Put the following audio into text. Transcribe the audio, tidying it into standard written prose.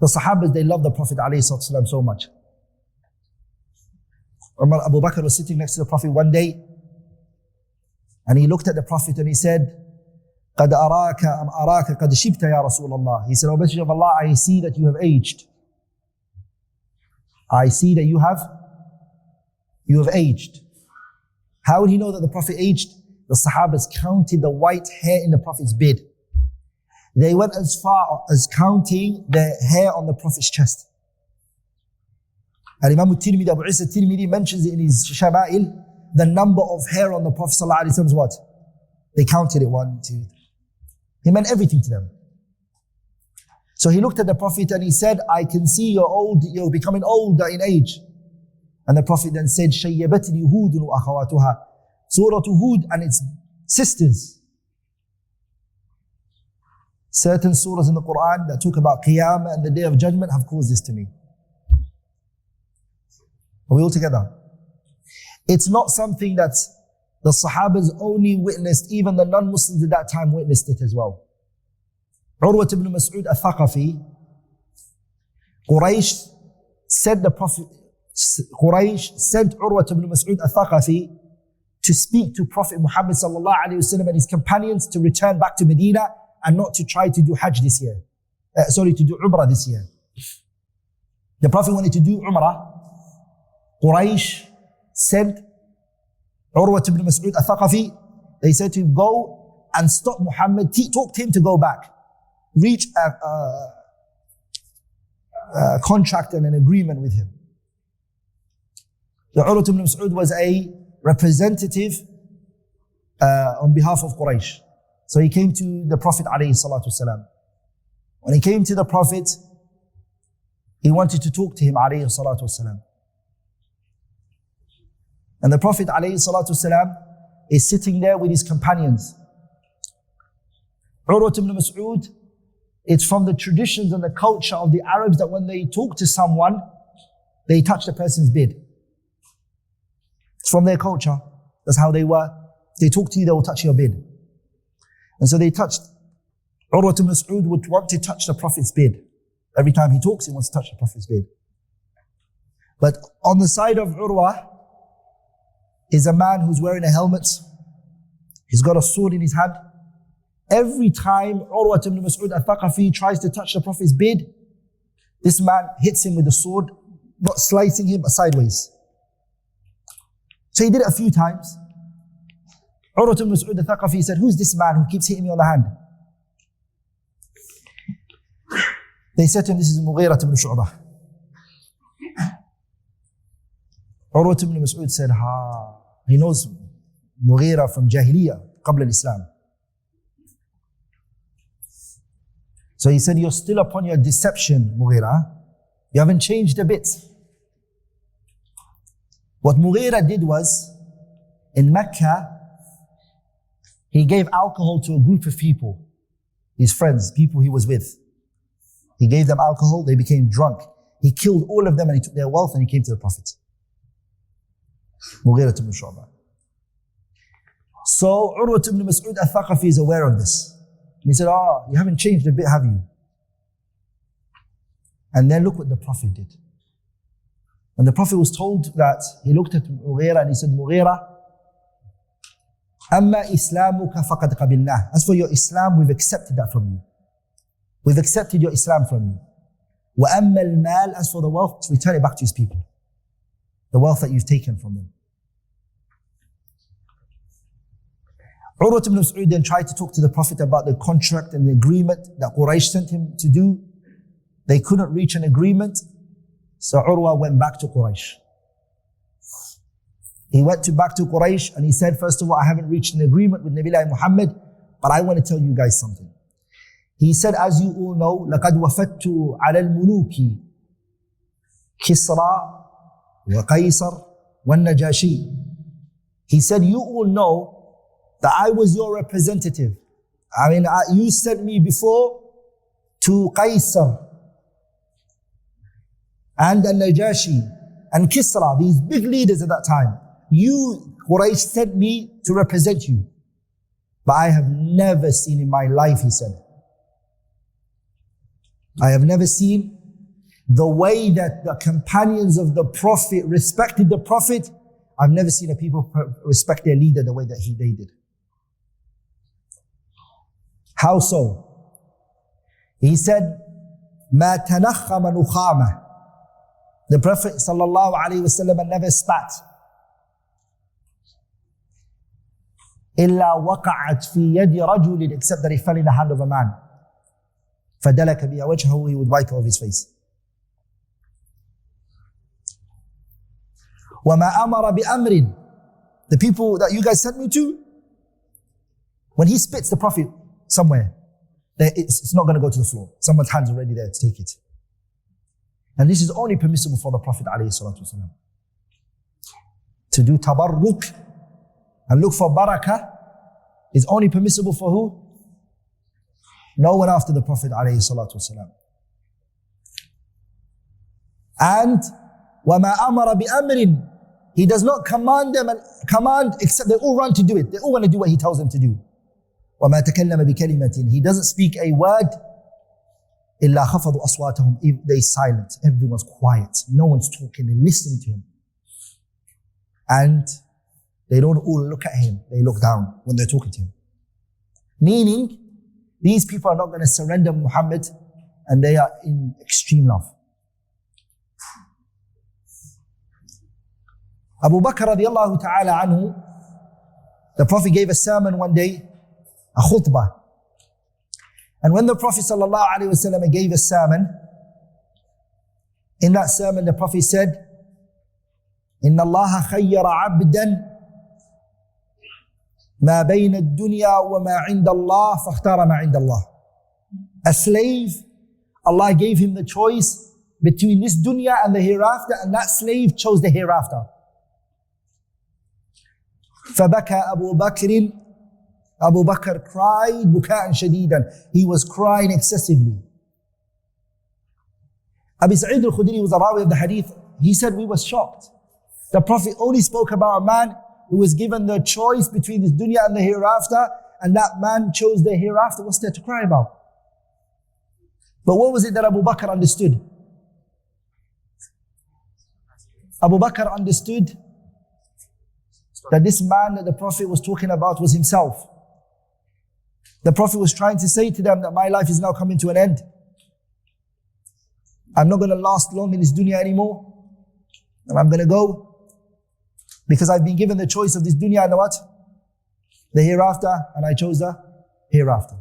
The Sahabas, they loved the Prophet ﷺ so much. Abu Bakr was sitting next to the Prophet one day, and he looked at the Prophet and he said, قَدْ أَرَاكَ أَمْ أَرَاكَ قَدْ شِبْتَ يَا رَسُولَ اللَّهِ. He said, O Messenger of Allah, I see that you have aged. I see that you have aged. How would he know that the Prophet aged? The Sahabas counted the white hair in the Prophet's beard. They went as far as counting the hair on the Prophet's chest. And Imam al-Tirmidhi, Abu Isa al-Tirmidhi mentions it in his Shama'il, the number of hair on the Prophet ﷺ is what? They counted it 1, 2, 3. He meant everything to them. So he looked at the Prophet and he said, I can see you're becoming older in age. And the Prophet then said, شَيَّبَتْنِي هُودٌ وَأَخَوَاتُهَا. Surah Hud and its sisters. Certain surahs in the Quran that talk about Qiyamah and the Day of Judgment have caused this to me. Are we all together? It's not something that the Sahabas only witnessed, even the non-Muslims at that time witnessed it as well. Urwa ibn Mas'ud al-Thaqafi, Quraysh sent Urwa ibn Mas'ud al-Thaqafi to speak to Prophet Muhammad sallallahu alayhi wasallam and his companions to return back to Medina and not to try to do Hajj this year. To do Umrah this year. The Prophet wanted to do Umrah. Quraysh sent Urwa ibn Mas'ud al-Thaqafi. They said to him, go and stop Muhammad, talk to him to go back. Reach a contract and an agreement with him. The Urwa ibn Mas'ud was a representative on behalf of Quraysh. So he came to the Prophet ﷺ. When he came to the Prophet, he wanted to talk to him ﷺ. And the Prophet ﷺ is sitting there with his companions. Urwa ibn Mas'ud, it's from the traditions and the culture of the Arabs that when they talk to someone, they touch the person's beard. It's from their culture. That's how they were. They talk to you, they will touch your beard. And so they touched. Urwa ibn Mas'ud would want to touch the Prophet's beard. Every time he talks, he wants to touch the Prophet's beard. But on the side of Urwa is a man who's wearing a helmet. He's got a sword in his hand. Every time Urwa ibn Mas'ud al-Thaqafi tries to touch the Prophet's beard, this man hits him with the sword, not slicing him, but sideways. So he did it a few times. Urwa ibn Mas'ud al-Thaqafi said, who's this man who keeps hitting me on the hand? They said to him, this is Mughira ibn Shu'bah. Urwa ibn Mas'ud said, he knows Mughira from Jahiliyyah, Qabla al-Islam. So he said, you're still upon your deception, Mughira. You haven't changed a bit. What Mughira did was, in Mecca, he gave alcohol to a group of people, his friends, people he was with. He gave them alcohol, they became drunk. He killed all of them and he took their wealth and he came to the Prophet. Mughira ibn Shu'bah. So Urwa ibn Mas'ud al-Thaqafi is aware of this. And he said, you haven't changed a bit, have you? And then look what the Prophet did. When the Prophet was told that, he looked at Mughira and he said, Mughira, Amma Islamuka faqad qabilnah. As for your Islam, we've accepted that from you. We've accepted your Islam from you. Wa amma al-mal, as for the wealth, return it back to his people. The wealth that you've taken from them. Urwa ibn Mas'ud then tried to talk to the Prophet about the contract and the agreement that Quraysh sent him to do. They couldn't reach an agreement, so Urwa went back to Quraysh. He went back to Quraysh and he said, first of all, I haven't reached an agreement with Nabi Muhammad, but I want to tell you guys something. He said, as you all know, لَقَدْ وَفَدْتُ عَلَى الْمُلُوكِ كِسْرَى وَقَيْصَرْ وَالنَّجَاشِي. He said, you all know that I was your representative. You sent me before to Qaisar and al-Najashi and Kisra, these big leaders at that time. You, Quraysh, sent me to represent you. But I have never seen in my life, he said, I have never seen the way that the companions of the Prophet respected the Prophet, I've never seen a people respect their leader the way that they did. How so? He said, مَا تَنَخَّمَ نُخَامَ. The Prophet ﷺ never spat. إِلَّا وَقَعَتْ فِي يَدِ رَجُلٍ, except that it fell in the hand of a man. فَدَلَكَ بِهَا وَجْهَهُ, he would wipe off his face. وَمَا أَمَرَ بِأَمْرٍ. The people that you guys sent me to, when he spits the Prophet somewhere, it's not going to go to the floor. Someone's hand's already there to take it. And this is only permissible for the Prophet ﷺ. To do tabarruk and look for barakah is only permissible for who? No one after the Prophet ﷺ. And وَمَا أَمَرَ بِأَمْرٍ. He does not command except they all run to do it. They all want to do what he tells them to do. وَمَا تَكَلَّمَ بِكَلِمَةٍ. He doesn't speak a word إِلَّا خَفَضُوا أَصْوَاتَهُمْ. They silent. Everyone's quiet. No one's talking. They're listening to him. And they don't all look at him. They look down when they're talking to him. Meaning, these people are not going to surrender Muhammad, and they are in extreme love. Abu Bakr radiallahu ta'ala anhu, the Prophet gave a sermon one day, a khutbah. And when the Prophet sallallahu alaihi wasallam gave a sermon, in that sermon the Prophet said, إِنَّ اللَّهَ خَيَّرَ عَبْدًا مَا بَيْنَ الدُّنْيَا وَمَا عِنْدَ اللَّهِ فَاخْتَارَ مَا عِنْدَ اللَّهِ. A slave, Allah gave him the choice between this dunya and the hereafter, and that slave chose the hereafter. فَبَكَى أَبُو بَكْرٍ. Abu Bakr cried بُكَاءً شَدِيدًا. He was crying excessively. Abi Sa'id al-Khudri was a rawi of the hadith. He said, we were shocked. The Prophet only spoke about a man who was given the choice between this dunya and the hereafter, and that man chose the hereafter. What's there to cry about? But what was it that Abu Bakr understood? Abu Bakr understood that this man that the Prophet was talking about was himself. The Prophet was trying to say to them that my life is now coming to an end. I'm not going to last long in this dunya anymore. And I'm going to go because I've been given the choice of this dunya and the what? The hereafter, and I chose the hereafter.